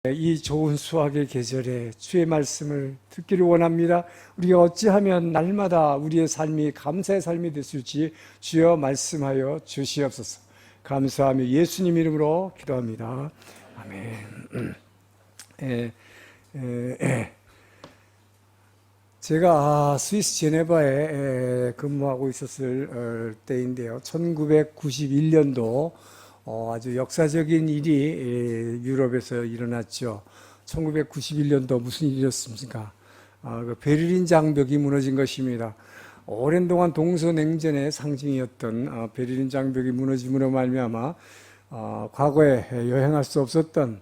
이 좋은 수학의 계절에 주의 말씀을 듣기를 원합니다. 우리가 어찌하면 날마다 우리의 삶이 감사의 삶이 됐을지 주여 말씀하여 주시옵소서. 감사하며 예수님 이름으로 기도합니다. 아멘. 제가 스위스 제네바에 근무하고 있었을 때인데요. 1991년도 아주 역사적인 일이 유럽에서 일어났죠. 1991년도 무슨 일이었습니까? 그 베를린 장벽이 무너진 것입니다. 오랜 동안 동서냉전의 상징이었던 베를린 장벽이 무너짐으로 말미암아 과거에 여행할 수 없었던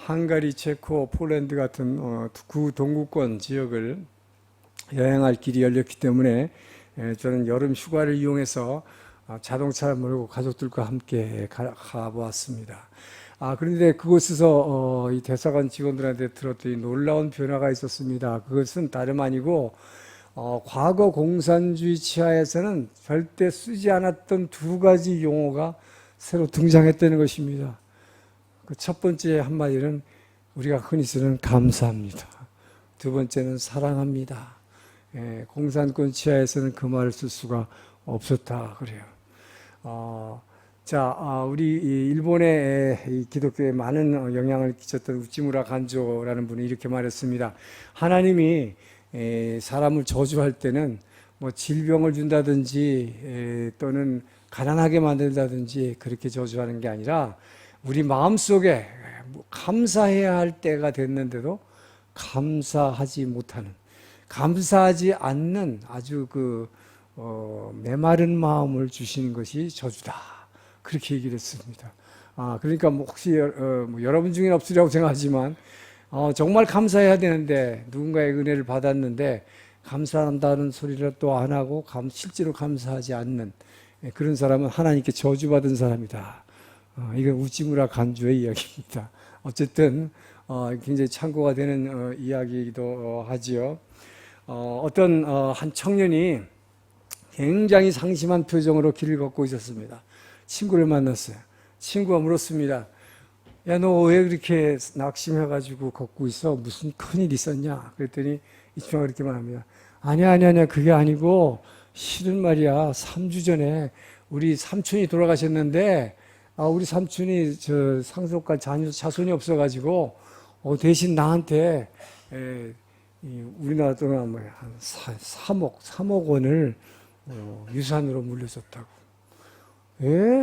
헝가리, 체코, 폴란드 같은 구동구권 지역을 여행할 길이 열렸기 때문에 저는 여름 휴가를 이용해서 자동차를 몰고 가족들과 함께 가보았습니다. 그런데 그곳에서 이 대사관 직원들한테 들었더니 놀라운 변화가 있었습니다. 그것은 다름 아니고 과거 공산주의 치하에서는 절대 쓰지 않았던 두 가지 용어가 새로 등장했다는 것입니다. 그 첫 번째 한마디는 우리가 흔히 쓰는 감사합니다. 두 번째는 사랑합니다. 공산권 치하에서는 그 말을 쓸 수가 없었다 그래요. 우리 일본의 기독교에 많은 영향을 끼쳤던 우찌무라 간조라는 분이 이렇게 말했습니다. 하나님이 사람을 저주할 때는 뭐 질병을 준다든지 또는 가난하게 만든다든지 그렇게 저주하는 게 아니라 우리 마음속에 감사해야 할 때가 됐는데도 감사하지 못하는, 감사하지 않는 아주 메마른 마음을 주시는 것이 저주다. 그렇게 얘기를 했습니다. 그러니까 혹시 여러분 중에는 없으리라고 생각하지만 정말 감사해야 되는데 누군가의 은혜를 받았는데 감사한다는 소리를 또 안 하고 실제로 감사하지 않는 그런 사람은 하나님께 저주받은 사람이다. 이건 우찌무라 간주의 이야기입니다. 어쨌든 굉장히 참고가 되는 이야기이기도 하지요. 어떤 한 청년이 굉장히 상심한 표정으로 길을 걷고 있었습니다. 친구를 만났어요. 친구가 물었습니다. 야, 너 왜 그렇게 낙심해가지고 걷고 있어? 무슨 큰일 있었냐? 그랬더니 이 친구가 그렇게 말합니다. 아니야. 그게 아니고 실은 말이야. 3주 전에 우리 삼촌이 돌아가셨는데 우리 삼촌이 상속과 자손이 없어가지고 대신 나한테 우리나라 돈은 한 3억 원을 유산으로 물려줬다고.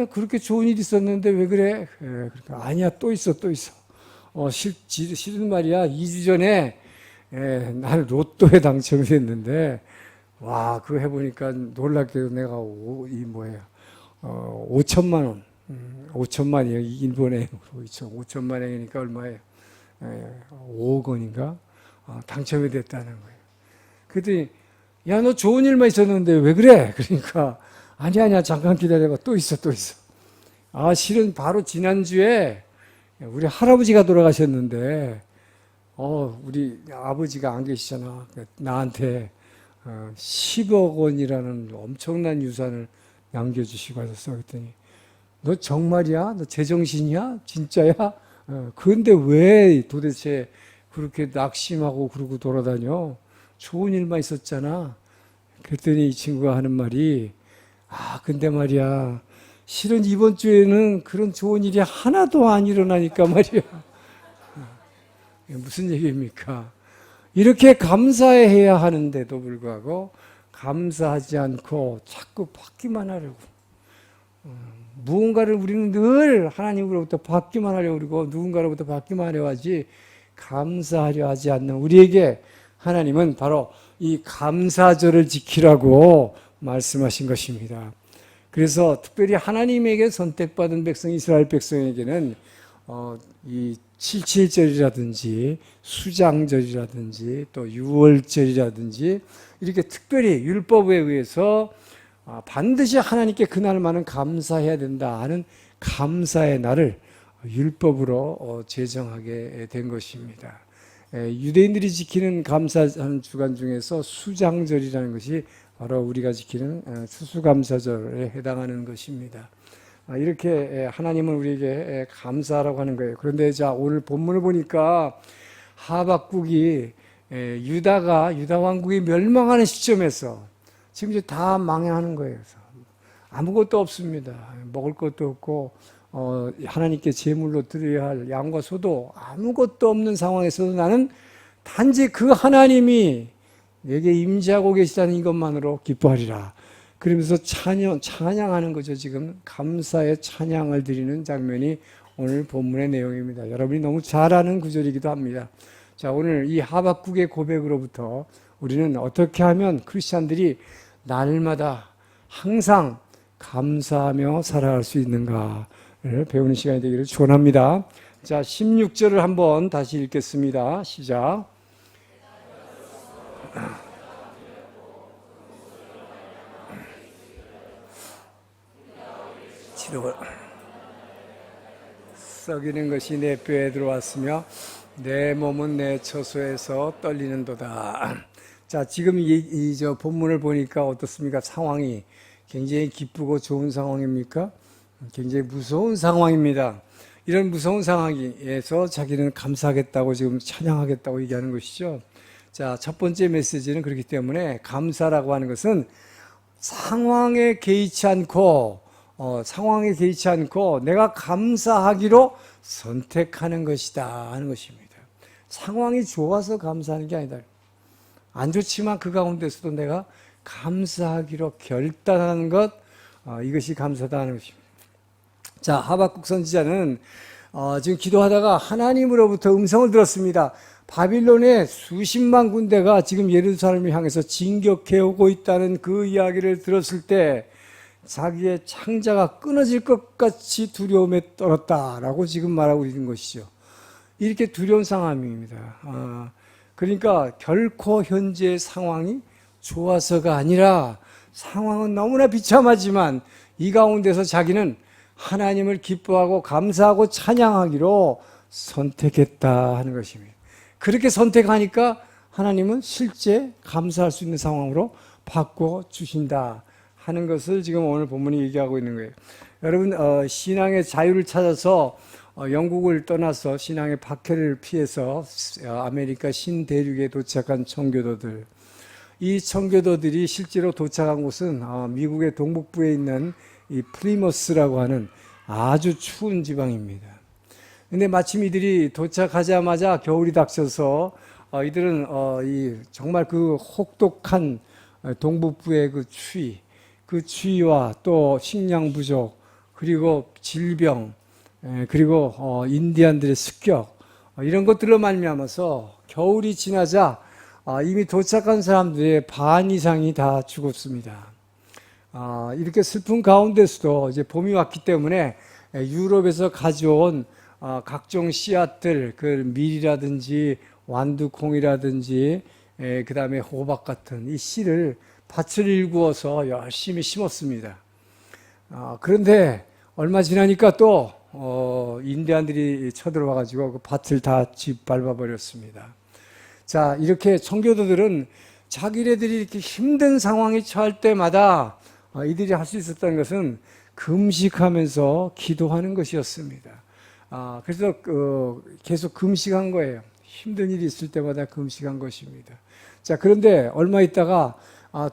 그렇게 좋은 일이 있었는데 왜 그래? 그러니까 아니야, 또 있어. 실은 말이야, 2주 전에 난 로또에 당첨이 됐는데 와, 그거 해보니까 놀랍게도 내가 5천만 원, 5천만이에요. 일본에 5천만 원이니까 얼마예요? 5억 원인가? 당첨이 됐다는 거예요. 그랬더니 야, 너 좋은 일만 있었는데 왜 그래? 그러니까 아니야, 잠깐 기다려봐. 또 있어. 실은 바로 지난주에 우리 할아버지가 돌아가셨는데 우리 아버지가 안 계시잖아. 나한테 10억 원이라는 엄청난 유산을 남겨주시고 하셨어. 그랬더니 너 정말이야? 너 제정신이야? 진짜야? 그런데 왜 도대체 그렇게 낙심하고 그러고 돌아다녀? 좋은 일만 있었잖아. 그랬더니 이 친구가 하는 말이 근데 말이야, 실은 이번 주에는 그런 좋은 일이 하나도 안 일어나니까 말이야. 무슨 얘기입니까? 이렇게 감사해야 하는데도 불구하고 감사하지 않고 자꾸 받기만 하려고. 무언가를 우리는 늘 하나님으로부터 받기만 하려고 그러고 누군가로부터 받기만 하려 하지 감사하려 하지 않는 우리에게 하나님은 바로 이 감사절을 지키라고 말씀하신 것입니다. 그래서 특별히 하나님에게 선택받은 백성 이스라엘 백성에게는 이 77절이라든지 수장절이라든지 또 유월절이라든지 이렇게 특별히 율법에 의해서 반드시 하나님께 그날만은 감사해야 된다 하는 감사의 날을 율법으로 제정하게 된 것입니다. 유대인들이 지키는 감사하는 주간 중에서 수장절이라는 것이 바로 우리가 지키는 추수감사절에 해당하는 것입니다. 이렇게 하나님은 우리에게 감사하라고 하는 거예요. 그런데 자, 오늘 본문을 보니까 하박국이 유다 왕국이 멸망하는 시점에서 지금 이제 다 망해하는 거예요. 아무것도 없습니다. 먹을 것도 없고 하나님께 제물로 드려야 할 양과 소도 아무것도 없는 상황에서도 나는 단지 그 하나님이 내게 임재하고 계시다는 이것만으로 기뻐하리라. 그러면서 찬양하는 거죠. 지금 감사의 찬양을 드리는 장면이 오늘 본문의 내용입니다. 여러분이 너무 잘 아는 구절이기도 합니다. 자, 오늘 이 하박국의 고백으로부터 우리는 어떻게 하면 크리스찬들이 날마다 항상 감사하며 살아갈 수 있는가를 배우는 시간이 되기를 축원합니다. 자, 16절을 한번 다시 읽겠습니다. 시작. 지독을 썩이는 것이 내 뼈에 들어왔으며 내 몸은 내 처소에서 떨리는도다. 자, 지금 저 본문을 보니까 어떻습니까? 상황이 굉장히 기쁘고 좋은 상황입니까? 굉장히 무서운 상황입니다. 이런 무서운 상황에서 자기는 감사하겠다고 지금 찬양하겠다고 얘기하는 것이죠. 자, 첫 번째 메시지는 그렇기 때문에 감사라고 하는 것은 상황에 개의치 않고 내가 감사하기로 선택하는 것이다 하는 것입니다. 상황이 좋아서 감사하는 게 아니다. 안 좋지만 그 가운데서도 내가 감사하기로 결단하는 것, 이것이 감사다 하는 것입니다. 자, 하박국 선지자는 지금 기도하다가 하나님으로부터 음성을 들었습니다. 바빌론의 수십만 군대가 지금 예루살렘을 향해서 진격해 오고 있다는 그 이야기를 들었을 때 자기의 창자가 끊어질 것 같이 두려움에 떨었다라고 지금 말하고 있는 것이죠. 이렇게 두려운 상황입니다. 그러니까 결코 현재의 상황이 좋아서가 아니라 상황은 너무나 비참하지만 이 가운데서 자기는 하나님을 기뻐하고 감사하고 찬양하기로 선택했다 하는 것입니다. 그렇게 선택하니까 하나님은 실제 감사할 수 있는 상황으로 바꿔주신다 하는 것을 지금 오늘 본문이 얘기하고 있는 거예요. 여러분, 신앙의 자유를 찾아서 영국을 떠나서 신앙의 박해를 피해서 아메리카 신대륙에 도착한 청교도들, 이 청교도들이 실제로 도착한 곳은 미국의 동북부에 있는 이 프리머스라고 하는 아주 추운 지방입니다. 근데 마침 이들이 도착하자마자 겨울이 닥쳐서 이들은 정말 그 혹독한 동북부의 그 추위와 또 식량 부족, 그리고 질병, 그리고 인디안들의 습격, 이런 것들로 말미암아서 겨울이 지나자 이미 도착한 사람들의 반 이상이 다 죽었습니다. 이렇게 슬픈 가운데서도 이제 봄이 왔기 때문에 유럽에서 가져온 각종 씨앗들, 그 밀이라든지 완두콩이라든지 그 다음에 호박 같은 이 씨를 밭을 일구어서 열심히 심었습니다. 그런데 얼마 지나니까 또 인디안들이 쳐들어와가지고 그 밭을 다 짓밟아 버렸습니다. 자, 이렇게 청교도들은 자기네들이 이렇게 힘든 상황에 처할 때마다 이들이 할 수 있었다는 것은 금식하면서 기도하는 것이었습니다. 그래서 계속 금식한 거예요. 힘든 일이 있을 때마다 금식한 것입니다. 자, 그런데 얼마 있다가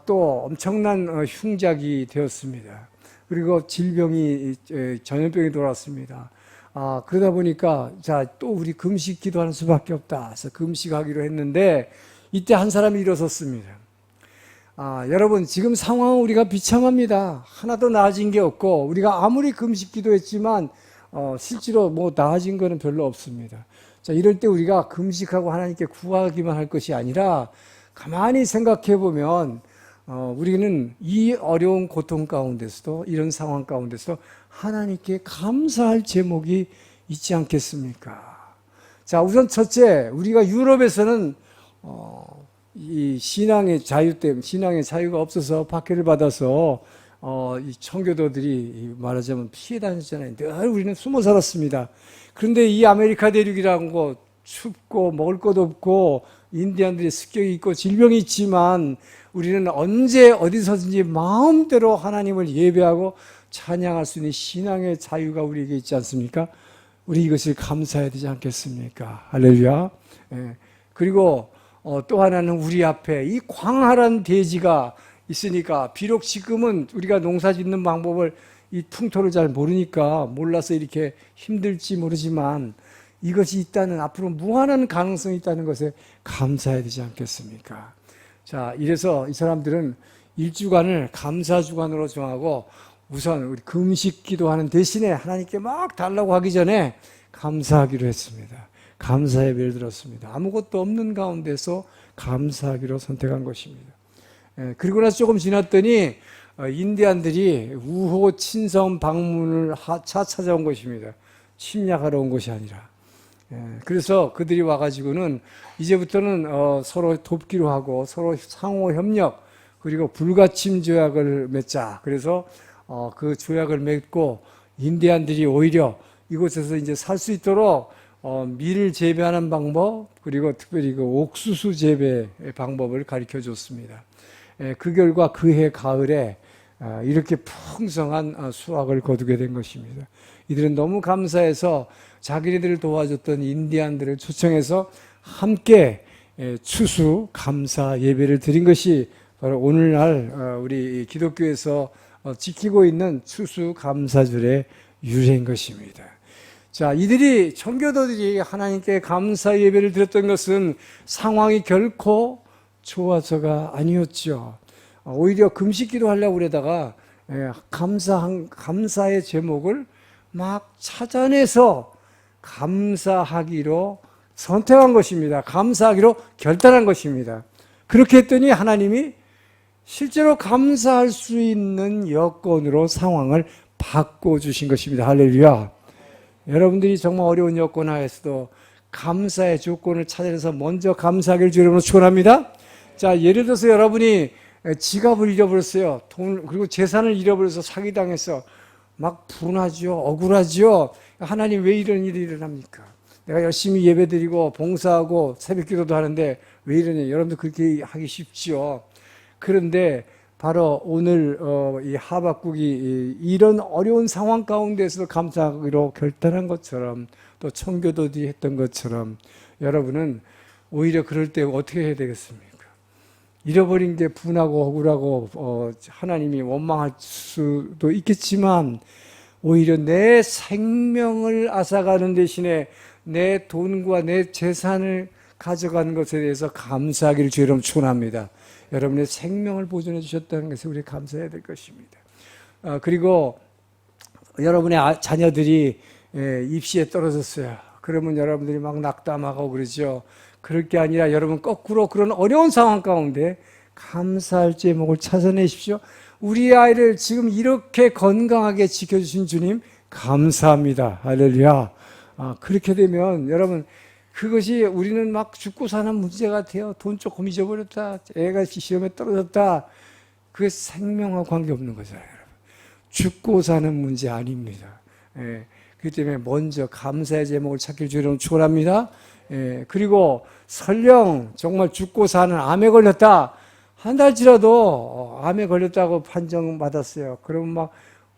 또 엄청난 흉작이 되었습니다. 그리고 질병이, 전염병이 돌아왔습니다. 그러다 보니까 자, 또 우리 금식 기도하는 수밖에 없다. 그래서 금식하기로 했는데 이때 한 사람이 일어섰습니다. 여러분, 지금 상황은 우리가 비참합니다. 하나도 나아진 게 없고 우리가 아무리 금식 기도했지만 실제로 뭐 나아진 거는 별로 없습니다. 자, 이럴 때 우리가 금식하고 하나님께 구하기만 할 것이 아니라 가만히 생각해 보면 우리는 이 어려운 고통 가운데서도, 이런 상황 가운데서 하나님께 감사할 제목이 있지 않겠습니까? 자, 우선 첫째, 우리가 유럽에서는 이 신앙의 자유 때문에, 신앙의 자유가 없어서 박해를 받아서 이 청교도들이 말하자면 피해 다녔잖아요. 늘 우리는 숨어 살았습니다. 그런데 이 아메리카 대륙이라는 거 춥고 먹을 것 없고 인디안들의 습격이 있고 질병이 있지만 우리는 언제 어디서든지 마음대로 하나님을 예배하고 찬양할 수 있는 신앙의 자유가 우리에게 있지 않습니까? 우리 이것을 감사해야 되지 않겠습니까? 할렐루야. 예. 그리고 또 하나는 우리 앞에 이 광활한 대지가 있으니까, 비록 지금은 우리가 농사 짓는 방법을, 이 풍토를 잘 모르니까 몰라서 이렇게 힘들지 모르지만, 이것이 있다는, 앞으로 무한한 가능성이 있다는 것에 감사해야 되지 않겠습니까? 자, 이래서 이 사람들은 일주간을 감사주간으로 정하고, 우선 우리 금식 기도하는 대신에 하나님께 막 달라고 하기 전에 감사하기로 했습니다. 감사 예배를 드렸습니다. 아무것도 없는 가운데서 감사하기로 선택한 것입니다. 그리고 나서 조금 지났더니 인디안들이 우호 친성 방문을 찾아온 것입니다. 침략하러 온 것이 아니라. 그래서 그들이 와가지고는 이제부터는 서로 돕기로 하고, 서로 상호 협력, 그리고 불가침 조약을 맺자. 그래서 그 조약을 맺고, 인디안들이 오히려 이곳에서 이제 살 수 있도록 밀을 재배하는 방법, 그리고 특별히 그 옥수수 재배 방법을 가르쳐 줬습니다. 그 결과 그해 가을에 이렇게 풍성한 수확을 거두게 된 것입니다. 이들은 너무 감사해서 자기네들을 도와줬던 인디안들을 초청해서 함께 추수 감사 예배를 드린 것이 바로 오늘날 우리 기독교에서 지키고 있는 추수 감사절의 유래인 것입니다. 자, 이들이, 청교도들이 하나님께 감사 예배를 드렸던 것은 상황이 결코 좋아서가 아니었죠. 오히려 금식 기도하려고 그러다가 감사의 제목을 막 찾아내서 감사하기로 선택한 것입니다. 감사하기로 결단한 것입니다. 그렇게 했더니 하나님이 실제로 감사할 수 있는 여건으로 상황을 바꿔주신 것입니다. 할렐루야. 여러분들이 정말 어려운 여건 하에서도 감사의 조건을 찾아내서 먼저 감사하기를 주님으로 축원합니다. 자, 예를 들어서 여러분이 지갑을 잃어버렸어요. 그리고 재산을 잃어버려서 사기당해서 막 분하죠. 억울하죠. 하나님 왜 이런 일이 일어납니까? 내가 열심히 예배드리고 봉사하고 새벽기도도 하는데 왜 이러냐. 여러분도 그렇게 하기 쉽죠. 그런데 바로 오늘 이 하박국이 이런 어려운 상황 가운데서도 감사하기로 결단한 것처럼, 또 청교도들이 했던 것처럼, 여러분은 오히려 그럴 때 어떻게 해야 되겠습니까? 잃어버린 게 분하고 억울하고 하나님이 원망할 수도 있겠지만, 오히려 내 생명을 앗아가는 대신에 내 돈과 내 재산을 가져가는 것에 대해서 감사하기를 주의 이름으로 축원합니다. 여러분의 생명을 보존해 주셨다는 것에 우리 감사해야 될 것입니다. 그리고 여러분의 자녀들이 입시에 떨어졌어요. 그러면 여러분들이 막 낙담하고 그러죠. 그럴 게 아니라 여러분 거꾸로 그런 어려운 상황 가운데 감사할 제목을 찾아내십시오. 우리 아이를 지금 이렇게 건강하게 지켜주신 주님 감사합니다. 할렐루야. 그렇게 되면 여러분, 그것이 우리는 막 죽고 사는 문제 같아요. 돈 조금 잊어버렸다, 애가 시험에 떨어졌다, 그게 생명과 관계없는 거잖아요. 여러분, 죽고 사는 문제 아닙니다. 그렇기 때문에 먼저 감사의 제목을 찾기를 주님으로 축원합니다. 그리고 설령 정말 죽고 사는 암에 걸렸다, 한 달치라도 암에 걸렸다고 판정받았어요. 그러면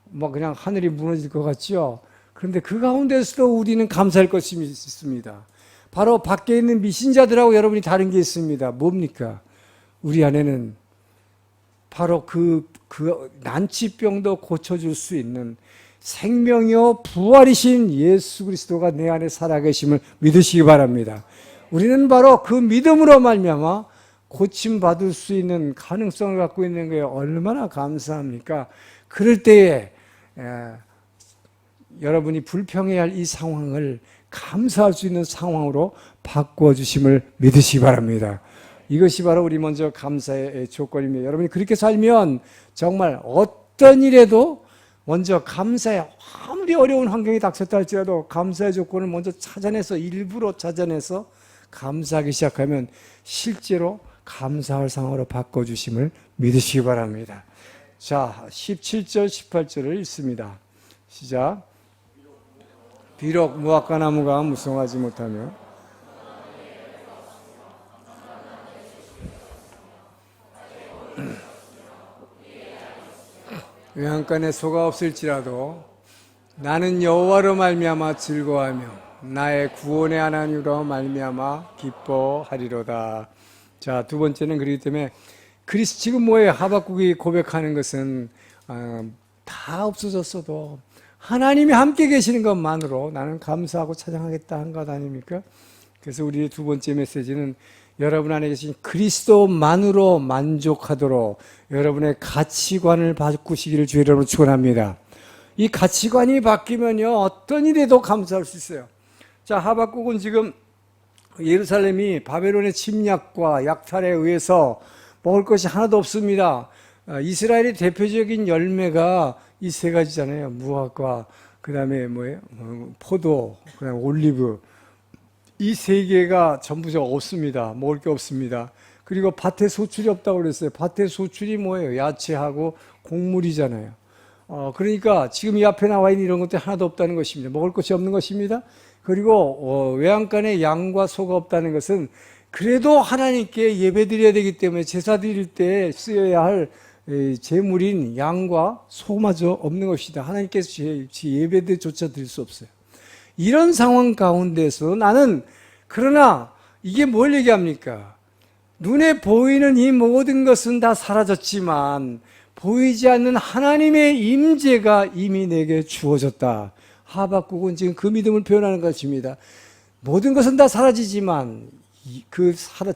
막 그냥 하늘이 무너질 것 같죠. 그런데 그 가운데서도 우리는 감사할 것이 있습니다. 바로 밖에 있는 미신자들하고 여러분이 다른 게 있습니다. 뭡니까? 우리 안에는 바로 그 난치병도 고쳐줄 수 있는 생명이요 부활이신 예수 그리스도가 내 안에 살아계심을 믿으시기 바랍니다. 우리는 바로 그 믿음으로 말미암아 고침받을 수 있는 가능성을 갖고 있는 게 얼마나 감사합니까? 그럴 때에 여러분이 불평해야 할 이 상황을 감사할 수 있는 상황으로 바꿔주심을 믿으시기 바랍니다. 이것이 바로 우리 먼저 감사의 조건입니다. 여러분이 그렇게 살면 정말 어떤 일에도 먼저 감사의, 아무리 어려운 환경이 닥쳤다 할지라도 감사의 조건을 먼저 찾아내서, 일부러 찾아내서 감사하기 시작하면 실제로 감사할 상황으로 바꿔주심을 믿으시기 바랍니다. 자, 17절 18절을 읽습니다. 시작. 비록 무화과 나무가 무성하지 못하며 외양간에 소가 없을지라도 나는 여호와로 말미암아 즐거워하며 나의 구원의 하나님으로 말미암아 기뻐하리로다. 자, 두 번째는 그렇기 때문에 지금 뭐예요? 하박국이 고백하는 것은 다 없어졌어도 하나님이 함께 계시는 것만으로 나는 감사하고 찬양하겠다 한 것 아닙니까? 그래서 우리의 두 번째 메시지는 여러분 안에 계신 그리스도만으로 만족하도록 여러분의 가치관을 바꾸시기를 주의 이름으로 축원합니다. 이 가치관이 바뀌면요, 어떤 일에도 감사할 수 있어요. 자, 하박국은 지금 예루살렘이 바벨론의 침략과 약탈에 의해서 먹을 것이 하나도 없습니다. 이스라엘의 대표적인 열매가 이 세 가지잖아요. 무화과, 그 다음에 뭐예요? 포도, 그 다음에 올리브. 이 세 개가 전부 없습니다. 먹을 게 없습니다. 그리고 밭에 소출이 없다고 그랬어요. 밭에 소출이 뭐예요? 야채하고 곡물이잖아요. 그러니까 지금 이 앞에 나와 있는 이런 것들이 하나도 없다는 것입니다. 먹을 것이 없는 것입니다. 그리고 외양간에 양과 소가 없다는 것은 그래도 하나님께 예배 드려야 되기 때문에 제사 드릴 때 쓰여야 할 제물인 양과 소마저 없는 것이다. 하나님께서 예배조차 드릴 수 없어요. 이런 상황 가운데서 나는, 그러나 이게 뭘 얘기합니까? 눈에 보이는 이 모든 것은 다 사라졌지만 보이지 않는 하나님의 임재가 이미 내게 주어졌다. 하박국은 지금 그 믿음을 표현하는 것입니다. 모든 것은 다 사라지지만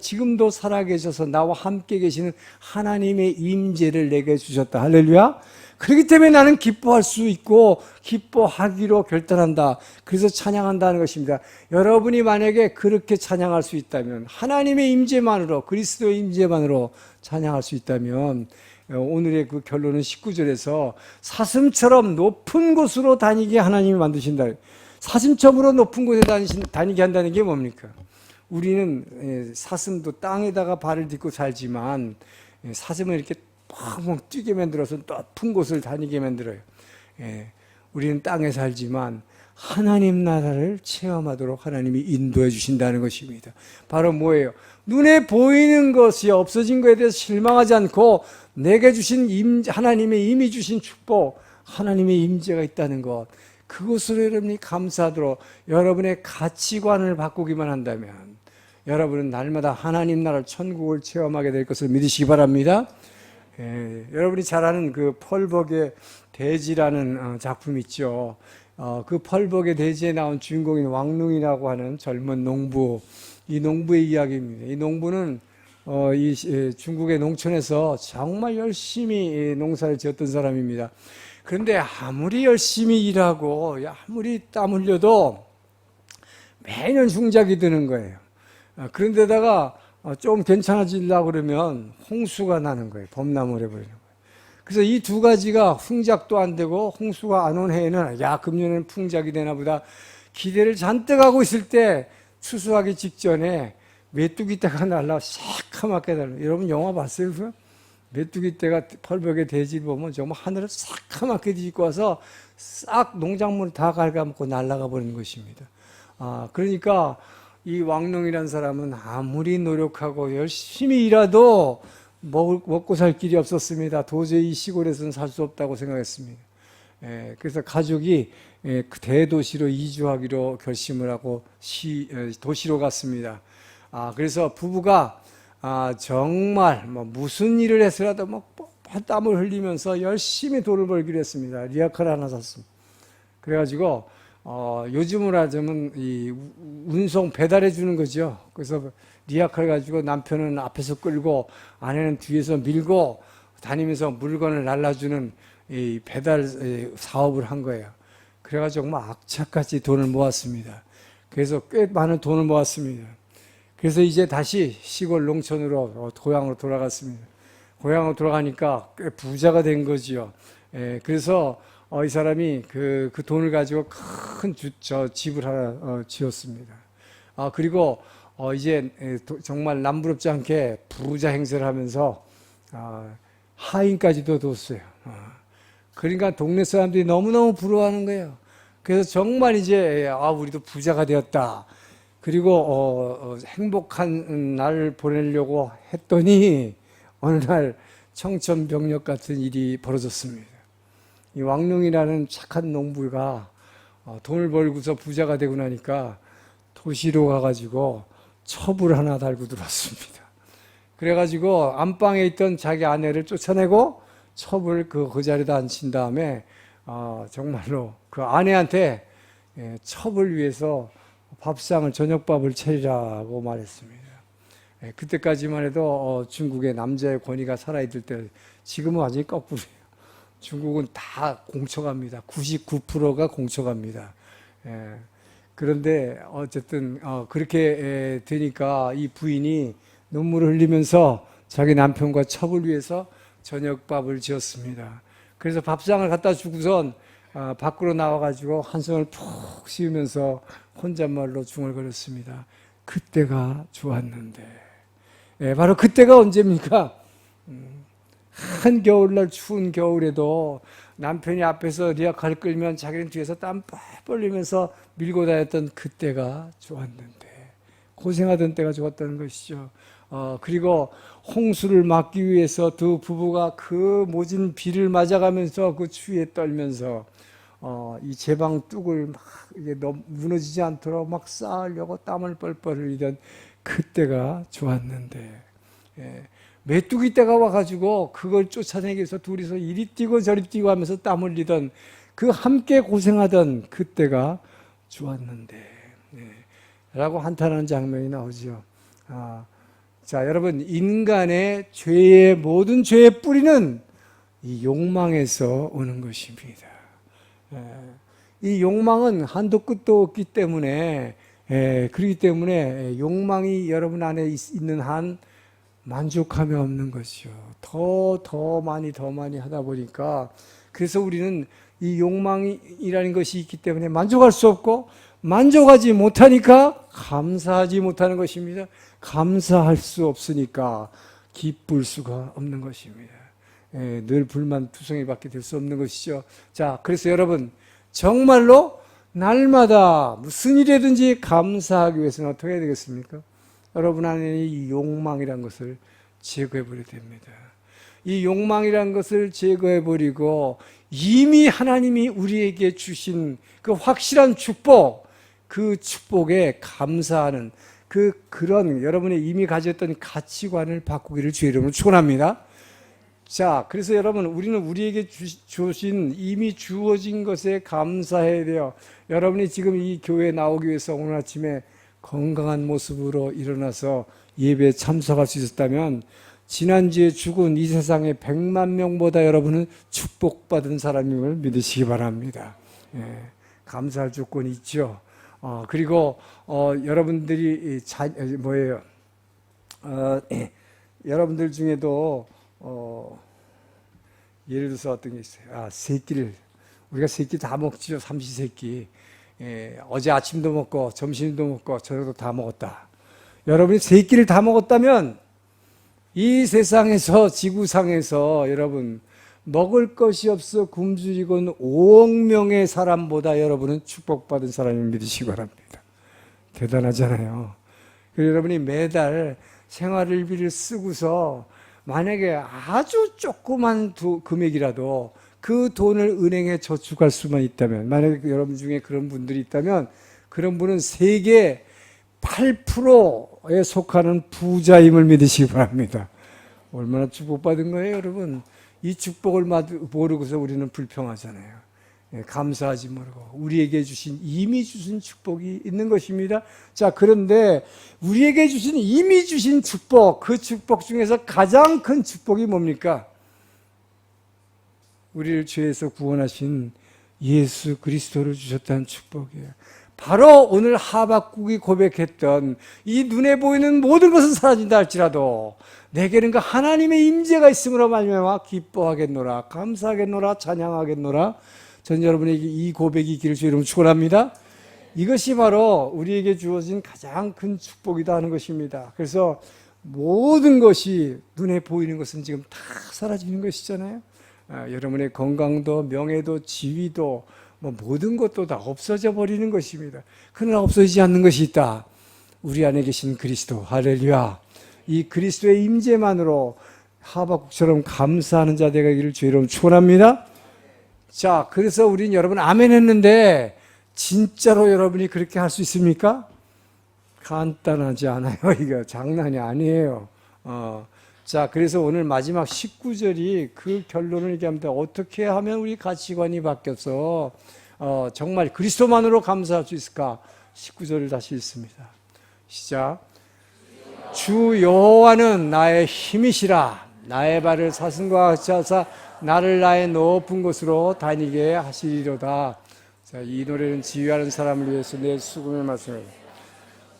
지금도 살아계셔서 나와 함께 계시는 하나님의 임재를 내게 주셨다. 할렐루야. 그렇기 때문에 나는 기뻐할 수 있고 기뻐하기로 결단한다. 그래서 찬양한다는 것입니다. 여러분이 만약에 그렇게 찬양할 수 있다면, 하나님의 임재만으로, 그리스도의 임재만으로 찬양할 수 있다면, 오늘의 그 결론은 19절에서 사슴처럼 높은 곳으로 다니게 하나님이 만드신다. 사슴처럼 높은 곳에 다니게 한다는 게 뭡니까? 우리는 사슴도 땅에다가 발을 딛고 살지만 사슴은 이렇게 펑펑 뛰게 만들어서 높은 곳을 다니게 만들어요. 우리는 땅에 살지만 하나님 나라를 체험하도록 하나님이 인도해 주신다는 것입니다. 바로 뭐예요? 눈에 보이는 것이 없어진 것에 대해서 실망하지 않고 내게 주신 하나님의 이미 주신 축복, 하나님의 임재가 있다는 것, 그것으로 여러분이 감사하도록 여러분의 가치관을 바꾸기만 한다면 여러분은 날마다 하나님 나라 천국을 체험하게 될 것을 믿으시기 바랍니다. 여러분이 잘 아는 그 펄벅의 돼지라는 작품 있죠. 그 펄벅의 돼지에 나온 주인공인 왕룽이라고 하는 젊은 농부, 이 농부의 이야기입니다. 이 농부는 중국의 농촌에서 정말 열심히 농사를 지었던 사람입니다. 그런데 아무리 열심히 일하고 아무리 땀 흘려도 매년 흉작이 드는 거예요. 그런데다가 좀 괜찮아지려고 그러면 홍수가 나는 거예요. 범람을 해버리는 거예요. 그래서 이 두 가지가, 흉작도 안 되고 홍수가 안 온 해에는 금년에는 풍작이 되나 보다 기대를 잔뜩 하고 있을 때, 추수하기 직전에 메뚜기 떼가 날라 새카맣게 날라. 여러분 영화 봤어요? 그거? 메뚜기 떼가 펄벅의 돼지를 보면 정말 하늘을 새카맣게 뒤집고 와서 싹 농작물을 다 갉아먹고 날아가 버리는 것입니다. 그러니까 이 왕농이라는 사람은 아무리 노력하고 열심히 일해도 먹고 살 길이 없었습니다. 도저히 이 시골에서는 살 수 없다고 생각했습니다. 그래서 가족이 대도시로 이주하기로 결심을 하고 도시로 갔습니다. 그래서 부부가 정말 무슨 일을 해서라도 땀을 흘리면서 열심히 돈을 벌기로 했습니다. 리아카를 하나 샀습니다. 그래가지고 요즘으로 하자면 이 운송 배달해 주는 거죠. 그래서 리아카를 가지고 남편은 앞에서 끌고 아내는 뒤에서 밀고 다니면서 물건을 날라주는 이 배달 사업을 한 거예요. 그래가지고 정말 악착같이 돈을 모았습니다. 그래서 꽤 많은 돈을 모았습니다. 그래서 이제 다시 시골 농촌으로 고향으로 돌아갔습니다. 고향으로 돌아가니까 꽤 부자가 된 거지요. 그래서 이 사람이 그 돈을 가지고 큰 집을 하나 지었습니다. 그리고 이제 정말 남부럽지 않게 부자 행세를 하면서 하인까지도 뒀어요. 그러니까 동네 사람들이 너무너무 부러워하는 거예요. 그래서 정말 이제 우리도 부자가 되었다. 그리고 행복한 날을 보내려고 했더니 어느 날 청천벽력 같은 일이 벌어졌습니다. 이 왕룡이라는 착한 농부가 돈을 벌고서 부자가 되고 나니까 도시로 가가지고 첩을 하나 달고 들어왔습니다. 그래가지고 안방에 있던 자기 아내를 쫓아내고 첩을 그 자리에다 앉힌 다음에 정말로 그 아내한테 첩을 위해서 밥상을 저녁밥을 차리라고 말했습니다. 그때까지만 해도 중국의 남자의 권위가 살아있을 때, 지금은 완전히 거꾸로예요. 중국은 다 공처갑니다. 99%가 공처갑니다. 그런데 어쨌든 그렇게 되니까 이 부인이 눈물을 흘리면서 자기 남편과 첩을 위해서 저녁밥을 지었습니다. 그래서 밥상을 갖다 주고선 밖으로 나와가지고 한숨을 푹 쉬면서 혼잣말로 중얼거렸습니다. 그때가 좋았는데. 바로 그때가 언제입니까? 한겨울날 추운 겨울에도 남편이 앞에서 리어카를 끌면 자기는 뒤에서 땀 뻘뻘 흘리면서 밀고 다녔던 그때가 좋았는데, 고생하던 때가 좋았다는 것이죠. 그리고 홍수를 막기 위해서 두 부부가 그 모진 비를 맞아가면서 그 추위에 떨면서 이 제방 뚝을 막 이게 무너지지 않도록 막 쌓으려고 땀을 뻘뻘 흘리던 그때가 좋았는데, 메뚜기 때가 와가지고 그걸 쫓아내기 위해서 둘이서 이리 뛰고 저리 뛰고 하면서 땀 흘리던 그 함께 고생하던 그때가 좋았는데, 라고 한탄하는 장면이 나오죠. 자, 여러분, 인간의 죄의 모든 죄의 뿌리는 이 욕망에서 오는 것입니다. 이 욕망은 한도 끝도 없기 때문에, 그렇기 때문에 욕망이 여러분 안에 있는 한 만족함이 없는 것이죠. 더 많이 하다 보니까, 그래서 우리는 이 욕망이라는 것이 있기 때문에 만족할 수 없고, 만족하지 못하니까 감사하지 못하는 것입니다. 감사할 수 없으니까 기쁠 수가 없는 것입니다. 늘 불만투성이밖에 될 수 없는 것이죠. 자, 그래서 여러분, 정말로 날마다 무슨 일이든지 감사하기 위해서는 어떻게 해야 되겠습니까? 여러분 안에 이 욕망이라는 것을 제거해버려야 됩니다. 이 욕망이라는 것을 제거해버리고 이미 하나님이 우리에게 주신 그 확실한 축복, 그 축복에 감사하는 그런 여러분이 이미 가졌던 가치관을 바꾸기를 주의 이름으로 축원합니다. 자, 그래서 여러분, 우리는 우리에게 주신 이미 주어진 것에 감사해야 돼요. 여러분이 지금 이 교회에 나오기 위해서 오늘 아침에 건강한 모습으로 일어나서 예배에 참석할 수 있었다면, 지난주에 죽은 이 세상의 100만 명보다 여러분은 축복받은 사람임을 믿으시기 바랍니다. 감사할 조건이 있죠. 그리고 여러분들이 여러분들 중에도 예를 들어서 어떤 게 있어요. 우리가 새끼 다 먹죠. 삼시세끼. 어제 아침도 먹고 점심도 먹고 저녁도 다 먹었다. 여러분이 새끼를 다 먹었다면 이 세상에서, 지구상에서 여러분 먹을 것이 없어 굶주리곤 5억 명의 사람보다 여러분은 축복받은 사람을 믿으시기 바랍니다. 대단하잖아요. 여러분이 매달 생활비를 쓰고서 만약에 아주 조그만 금액이라도 그 돈을 은행에 저축할 수만 있다면, 만약에 여러분 중에 그런 분들이 있다면, 그런 분은 세계 8%에 속하는 부자임을 믿으시기 바랍니다. 얼마나 축복받은 거예요, 여러분? 이 축복을 모르고서 우리는 불평하잖아요. 감사하지 모르고 우리에게 이미 주신 축복이 있는 것입니다. 자, 그런데 우리에게 이미 주신 축복, 그 축복 중에서 가장 큰 축복이 뭡니까? 우리를 죄에서 구원하신 예수 그리스도를 주셨다는 축복이에요. 바로 오늘 하박국이 고백했던 이 눈에 보이는 모든 것은 사라진다 할지라도 내게는 그 하나님의 임재가 있음으로 말미암아 기뻐하겠노라, 감사하겠노라, 찬양하겠노라. 전 여러분에게 이 고백이 있기를 주의 이름으로 축원합니다. 이것이 바로 우리에게 주어진 가장 큰 축복이다 하는 것입니다. 그래서 모든 것이, 눈에 보이는 것은 지금 다 사라지는 것이잖아요. 여러분의 건강도 명예도 지위도 모든 것도 다 없어져 버리는 것입니다. 그러나 없어지지 않는 것이 있다. 우리 안에 계신 그리스도. 할렐루야. 이 그리스도의 임재만으로 하박국처럼 감사하는 자 되기를 주의 이름으로 축원합니다. 자, 그래서 우린 여러분 아멘 했는데 진짜로 여러분이 그렇게 할 수 있습니까? 간단하지 않아요. 이거 장난이 아니에요. 자, 그래서 오늘 마지막 19절이 그 결론을 얘기합니다. 어떻게 하면 우리 가치관이 바뀌어서 정말 그리스도만으로 감사할 수 있을까? 19절을 다시 읽습니다. 시작. 주 여호와는 나의 힘이시라. 나의 발을 사슴과 같이 하사 나를 나의 높은 곳으로 다니게 하시리로다. 자, 이 노래는 지휘하는 사람을 위해서 내 수금의 말씀을.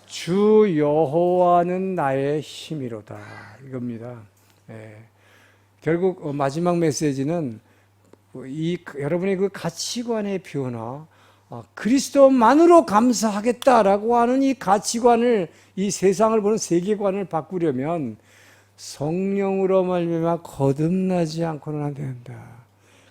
주 여호와는 나의 힘이로다. 이겁니다. 결국 마지막 메시지는 여러분의 그 가치관의 변화, 그리스도만으로 감사하겠다라고 하는 이 가치관을, 이 세상을 보는 세계관을 바꾸려면 성령으로 말미암아 거듭나지 않고는 안 된다.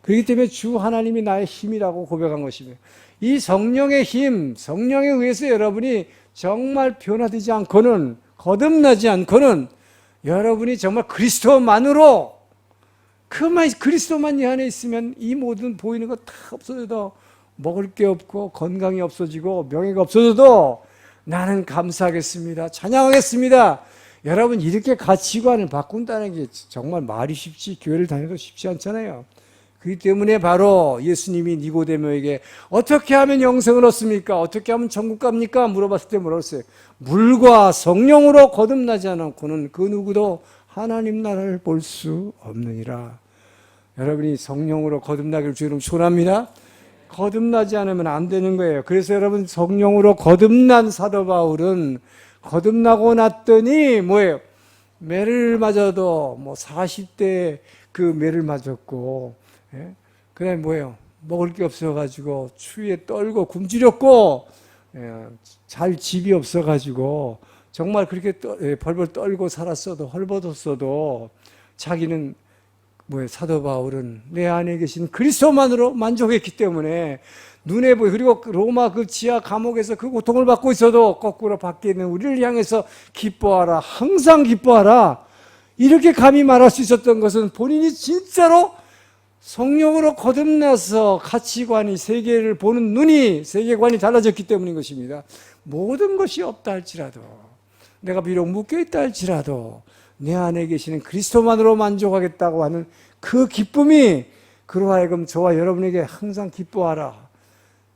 그렇기 때문에 주 하나님이 나의 힘이라고 고백한 것이며, 이 성령의 힘, 성령에 의해서 여러분이 정말 변화되지 않고는, 거듭나지 않고는 여러분이 정말 그리스도만으로, 그리스도만 이 안에 있으면 이 모든 보이는 거 다 없어져도, 먹을 게 없고 건강이 없어지고 명예가 없어져도 나는 감사하겠습니다, 찬양하겠습니다. 여러분, 이렇게 가치관을 바꾼다는 게 정말 말이 쉽지, 교회를 다녀도 쉽지 않잖아요. 그렇기 때문에 바로 예수님이 니고데모에게 어떻게 하면 영생을 얻습니까? 어떻게 하면 천국 갑니까? 물어봤을 때 뭐라고 했어요? 물과 성령으로 거듭나지 않고는 그 누구도 하나님 나라를 볼 수 없느니라. 여러분이 성령으로 거듭나기를 주님 축원합니다. 거듭나지 않으면 안 되는 거예요. 그래서 여러분, 성령으로 거듭난 사도 바울은 거듭나고 났더니 뭐예요? 매를 맞아도 40대 그 매를 맞았고, 그 다음에 뭐예요? 먹을 게 없어가지고 추위에 떨고 굶주렸고, 잘 집이 없어가지고 정말 그렇게 벌벌 떨고 살았어도, 헐벗었어도 자기는 뭐예요? 사도 바울은 내 안에 계신 그리스도만으로 만족했기 때문에 눈에 보여. 그리고 로마 그 지하 감옥에서 그 고통을 받고 있어도 거꾸로 밖에 있는 우리를 향해서 기뻐하라, 항상 기뻐하라, 이렇게 감히 말할 수 있었던 것은 본인이 진짜로 성령으로 거듭나서 가치관이, 세계를 보는 눈이, 세계관이 달라졌기 때문인 것입니다. 모든 것이 없다 할지라도, 내가 비록 묶여있다 할지라도 내 안에 계시는 그리스도만으로 만족하겠다고 하는 그 기쁨이 그로 하여금 저와 여러분에게 항상 기뻐하라.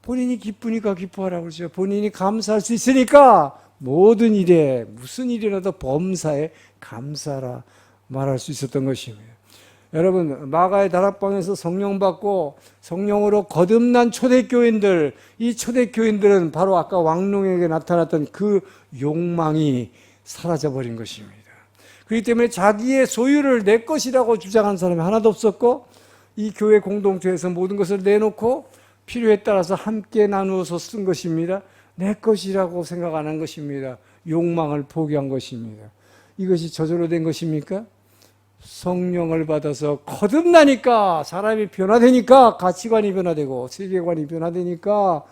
본인이 기쁘니까 기뻐하라고 그러죠. 본인이 감사할 수 있으니까 모든 일에, 무슨 일이라도 범사에 감사라 말할 수 있었던 것입니다. 여러분, 마가의 다락방에서 성령 받고 성령으로 거듭난 초대교인들, 이 초대교인들은 바로 아까 왕룡에게 나타났던 그 욕망이 사라져버린 것입니다. 그렇기 때문에 자기의 소유를 내 것이라고 주장한 사람이 하나도 없었고, 이 교회 공동체에서 모든 것을 내놓고 필요에 따라서 함께 나누어서 쓴 것입니다. 내 것이라고 생각 안 한 것입니다. 욕망을 포기한 것입니다. 이것이 저절로 된 것입니까? 성령을 받아서 거듭나니까, 사람이 변화되니까, 가치관이 변화되고 세계관이 변화되니까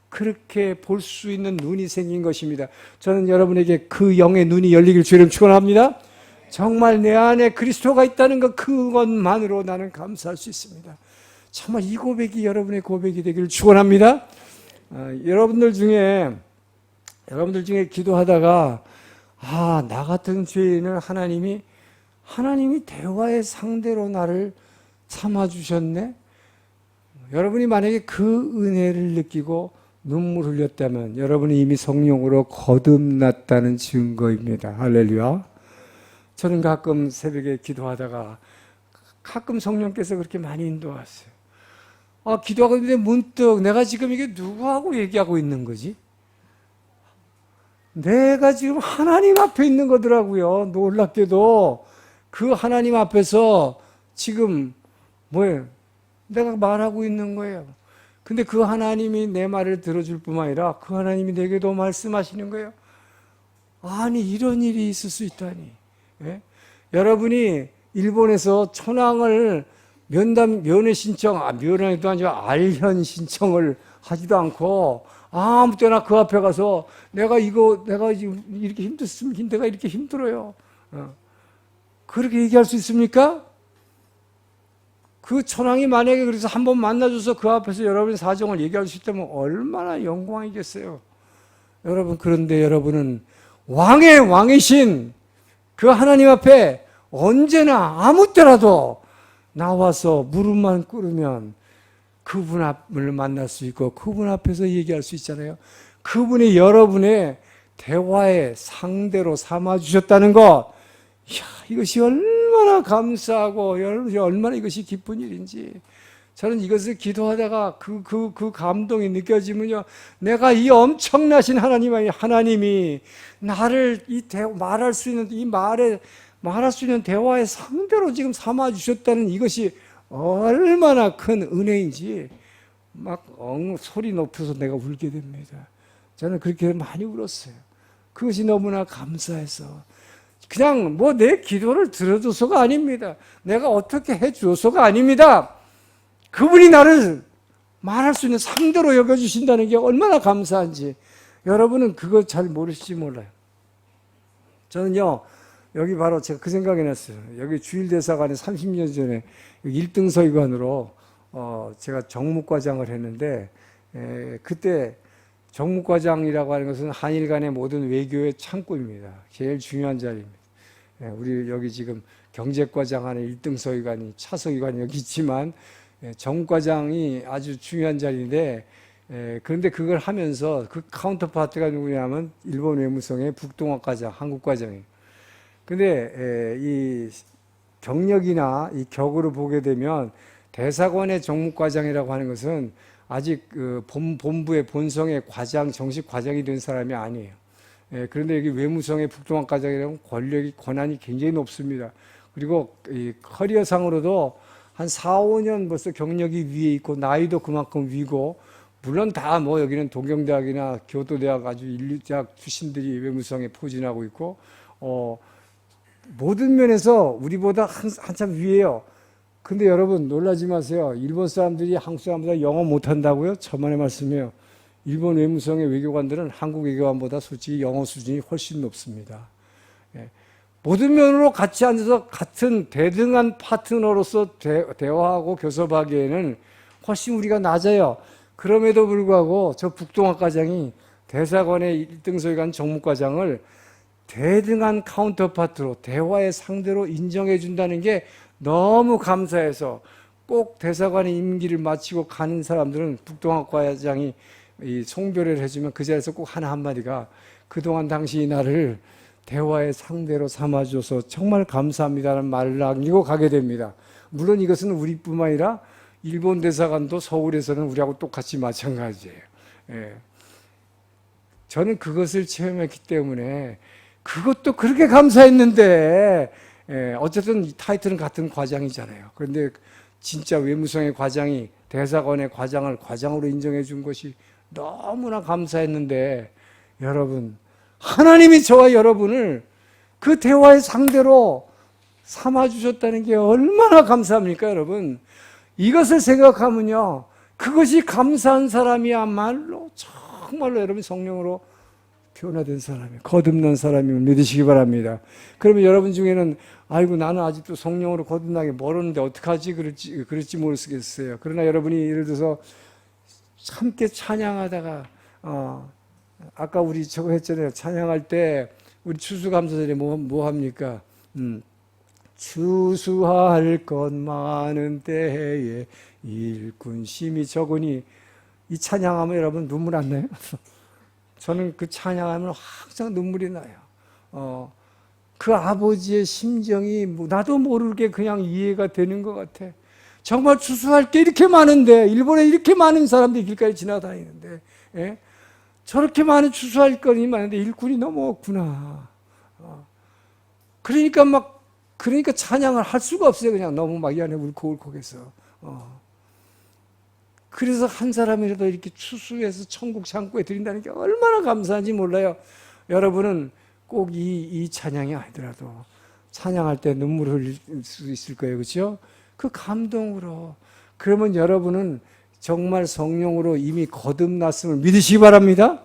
그렇게 볼 수 있는 눈이 생긴 것입니다. 저는 여러분에게 그 영의 눈이 열리길 주님 축원합니다. 정말 내 안에 그리스도가 있다는 것, 그것만으로 나는 감사할 수 있습니다. 정말 이 고백이 여러분의 고백이 되기를 축원합니다. 여러분들 중에 기도하다가 나 같은 죄인을 하나님이 대화의 상대로 나를 삼아주셨네. 여러분이 만약에 그 은혜를 느끼고 눈물 흘렸다면 여러분이 이미 성령으로 거듭났다는 증거입니다. 할렐루야. 저는 가끔 새벽에 기도하다가 가끔 성령께서 그렇게 많이 인도하세요. 기도하고 있는데 문득 내가 지금 이게 누구하고 얘기하고 있는 거지? 내가 지금 하나님 앞에 있는 거더라고요. 놀랍게도 그 하나님 앞에서 지금 뭐예요? 내가 말하고 있는 거예요. 근데 그 하나님이 내 말을 들어줄 뿐만 아니라 그 하나님이 내게도 말씀하시는 거예요. 아니, 이런 일이 있을 수 있다니. 여러분이 일본에서 천황을 면회 신청, 면회도 아니고 알현 신청을 하지도 않고 아무 때나 그 앞에 가서 내가 지금 이렇게 힘들었으면 내가 이렇게 힘들어요. 그렇게 얘기할 수 있습니까? 그 천황이 만약에 그래서 한번 만나줘서 그 앞에서 여러분의 사정을 얘기할 수 있다면 얼마나 영광이겠어요. 여러분, 그런데 여러분은 왕의 왕이신 그 하나님 앞에 언제나 아무 때라도 나와서 무릎만 꿇으면 그분 앞을 만날 수 있고 그분 앞에서 얘기할 수 있잖아요. 그분이 여러분의 대화의 상대로 삼아주셨다는 것, 이야, 이것이 얼마나 감사하고 얼마나 이것이 기쁜 일인지. 저는 이것을 기도하다가 그 감동이 느껴지면요, 내가 이 엄청나신 하나님이 나를 말할 수 있는 말할 수 있는 대화의 상대로 지금 삼아주셨다는 이것이 얼마나 큰 은혜인지 막 소리 높여서 내가 울게 됩니다. 저는 그렇게 많이 울었어요. 그것이 너무나 감사해서. 그냥 뭐 내 기도를 들어줘서가 아닙니다. 내가 어떻게 해줘서가 아닙니다. 그분이 나를 말할 수 있는 상대로 여겨주신다는 게 얼마나 감사한지 여러분은 그거 잘 모르실지 몰라요. 저는요, 여기 바로 제가 그 생각이 났어요. 여기 주일대사관에 30년 전에 1등 서기관으로 제가 정무과장을 했는데, 그때 정무과장이라고 하는 것은 한일 간의 모든 외교의 창구입니다. 제일 중요한 자리입니다. 우리 여기 지금 경제과장 안에 1등 서기관이, 차서기관이 여기 있지만, 정과장이 아주 중요한 자리인데, 그런데 그걸 하면서 그 카운터파트가 누구냐면 일본 외무성의 북동학과장, 한국과장이에요. 근데 이 경력이나 이 격으로 보게 되면 대사관의 정무과장이라고 하는 것은 아직 그 본부의 본성의 과장, 정식 과장이 된 사람이 아니에요. 그런데 여기 외무성의 북동학과장이라면 권한이 굉장히 높습니다. 그리고 이 커리어상으로도 한 4, 5년 벌써 경력이 위에 있고 나이도 그만큼 위고, 물론 다 뭐 여기는 동경대학이나 교토대학 아주 인류대학 출신들이 외무성에 포진하고 있고, 모든 면에서 우리보다 한참 위에요. 근데 여러분 놀라지 마세요. 일본 사람들이 한국 사람보다 영어 못한다고요? 저만의 말씀이에요. 일본 외무성의 외교관들은 한국 외교관보다 솔직히 영어 수준이 훨씬 높습니다. 모든 면으로 같이 앉아서 같은 대등한 파트너로서 대화하고 교섭하기에는 훨씬 우리가 낮아요. 그럼에도 불구하고 저 북동학과장이 대사관의 1등 서기관 정무과장을 대등한 카운터파트로 대화의 상대로 인정해 준다는 게 너무 감사해서 꼭 대사관의 임기를 마치고 가는 사람들은 북동학과장이 이 송별을 해주면 그 자리에서 꼭 한마디가 그동안 당신이 나를 대화의 상대로 삼아줘서 정말 감사합니다라는 말을 남기고 가게 됩니다. 물론 이것은 우리뿐만 아니라 일본 대사관도 서울에서는 우리하고 똑같이 마찬가지예요. 저는 그것을 체험했기 때문에 그것도 그렇게 감사했는데, 어쨌든 이 타이틀은 같은 과장이잖아요. 그런데 진짜 외무성의 과장이 대사관의 과장을 과장으로 인정해 준 것이 너무나 감사했는데, 여러분, 하나님이 저와 여러분을 그 대화의 상대로 삼아주셨다는 게 얼마나 감사합니까, 여러분? 이것을 생각하면요, 그것이 감사한 사람이야말로 정말로 여러분 성령으로 변화된 사람이, 거듭난 사람임을 믿으시기 바랍니다. 그러면 여러분 중에는 아이고 나는 아직도 성령으로 거듭나기 멀었는데 어떡하지 그럴지 모르겠어요. 그러나 여러분이 예를 들어서 함께 찬양하다가 아까 우리 저거 했잖아요. 찬양할 때 우리 추수감사절에 뭐 합니까? 추수할 것 많은 때에 일꾼 심히 적으니, 이 찬양하면 여러분 눈물 안 나요? 저는 그 찬양하면 항상 눈물이 나요. 그 아버지의 심정이 나도 모르게 그냥 이해가 되는 것 같아. 정말 추수할 게 이렇게 많은데, 일본에 이렇게 많은 사람들이 길가에 지나다니는데, 저렇게 많은 추수할 건이 많은데 일꾼이 너무 없구나. 그러니까 찬양을 할 수가 없어요. 그냥 너무 막 이 안에 울컥울컥해서. 그래서 한 사람이라도 이렇게 추수해서 천국 창고에 드린다는 게 얼마나 감사한지 몰라요. 여러분은 꼭 이 찬양이 아니더라도 찬양할 때 눈물을 흘릴 수 있을 거예요. 그렇죠? 그 감동으로. 그러면 여러분은 정말 성령으로 이미 거듭났음을 믿으시기 바랍니다.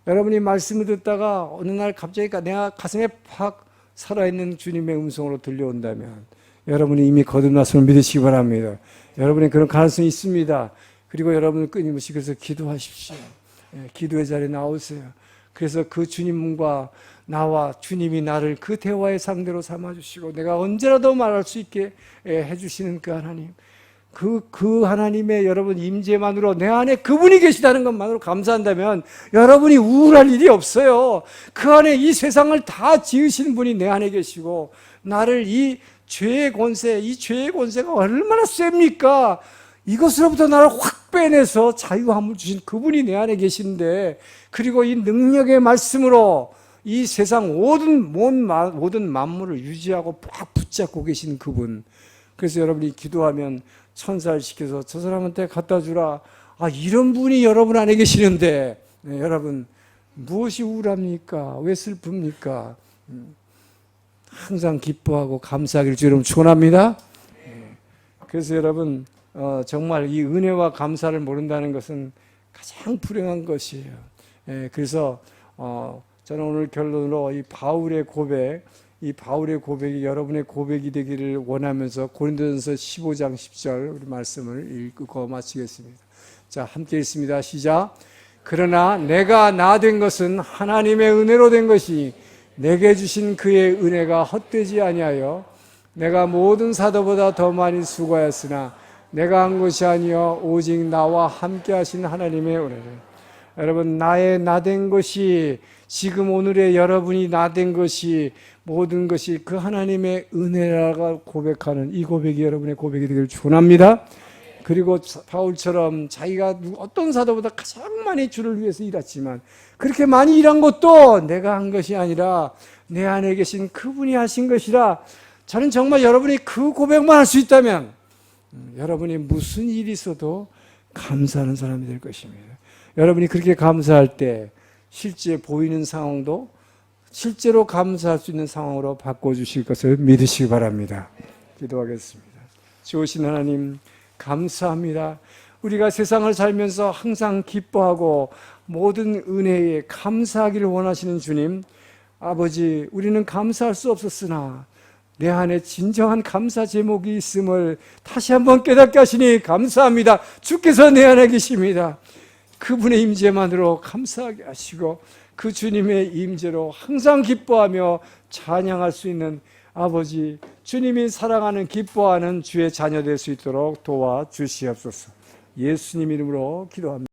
여러분이 말씀을 듣다가 어느 날 갑자기 내가 가슴에 팍 살아있는 주님의 음성으로 들려온다면 여러분이 이미 거듭났음을 믿으시기 바랍니다. 여러분의 그런 가능성이 있습니다. 그리고 여러분은 끊임없이 그래서 기도하십시오. 기도의 자리에 나오세요. 그래서 그 주님과 나와 주님이 나를 그 대화의 상대로 삼아주시고 내가 언제라도 말할 수 있게 해주시는 그 하나님, 그 하나님의 여러분 임재만으로 내 안에 그분이 계시다는 것만으로 감사한다면 여러분이 우울할 일이 없어요. 그 안에 이 세상을 다 지으신 분이 내 안에 계시고 나를 이 죄의 권세가 얼마나 셉니까? 이것으로부터 나를 확 빼내서 자유함을 주신 그분이 내 안에 계신데, 그리고 이 능력의 말씀으로 이 세상 모든 만물을 유지하고 꽉 붙잡고 계신 그분. 그래서 여러분이 기도하면 천사를 시켜서 저 사람한테 갖다 주라. 이런 분이 여러분 안에 계시는데, 여러분 무엇이 우울합니까? 왜 슬픕니까? 항상 기뻐하고 감사하기를 주 여러분 축원합니다. 그래서 여러분 정말 이 은혜와 감사를 모른다는 것은 가장 불행한 것이에요. 그래서 저는 오늘 결론으로 이 바울의 고백이 여러분의 고백이 되기를 원하면서 고린도전서 15장 10절 우리 말씀을 읽고 마치겠습니다. 자, 함께 읽습니다. 시작. 그러나 내가 나 된 것은 하나님의 은혜로 된 것이 내게 주신 그의 은혜가 헛되지 아니하여 내가 모든 사도보다 더 많이 수고하였으나 내가 한 것이 아니여 오직 나와 함께 하신 하나님의 은혜를. 여러분, 나의 나 된 것이, 지금 오늘의 여러분이 나 된 것이, 모든 것이 그 하나님의 은혜라고 고백하는 이 고백이 여러분의 고백이 되기를 축원합니다. 그리고 바울처럼 자기가 어떤 사도보다 가장 많이 주를 위해서 일했지만 그렇게 많이 일한 것도 내가 한 것이 아니라 내 안에 계신 그분이 하신 것이라. 저는 정말 여러분이 그 고백만 할 수 있다면 여러분이 무슨 일이 있어도 감사하는 사람이 될 것입니다. 여러분이 그렇게 감사할 때 실제 보이는 상황도 실제로 감사할 수 있는 상황으로 바꿔주실 것을 믿으시기 바랍니다. 기도하겠습니다. 좋으신 하나님, 감사합니다. 우리가 세상을 살면서 항상 기뻐하고 모든 은혜에 감사하기를 원하시는 주님, 아버지, 우리는 감사할 수 없었으나 내 안에 진정한 감사 제목이 있음을 다시 한번 깨닫게 하시니 감사합니다. 주께서 내 안에 계십니다. 그분의 임재만으로 감사하게 하시고 그 주님의 임재로 항상 기뻐하며 찬양할 수 있는 아버지, 주님이 사랑하는 기뻐하는 주의 자녀 될 수 있도록 도와주시옵소서. 예수님 이름으로 기도합니다.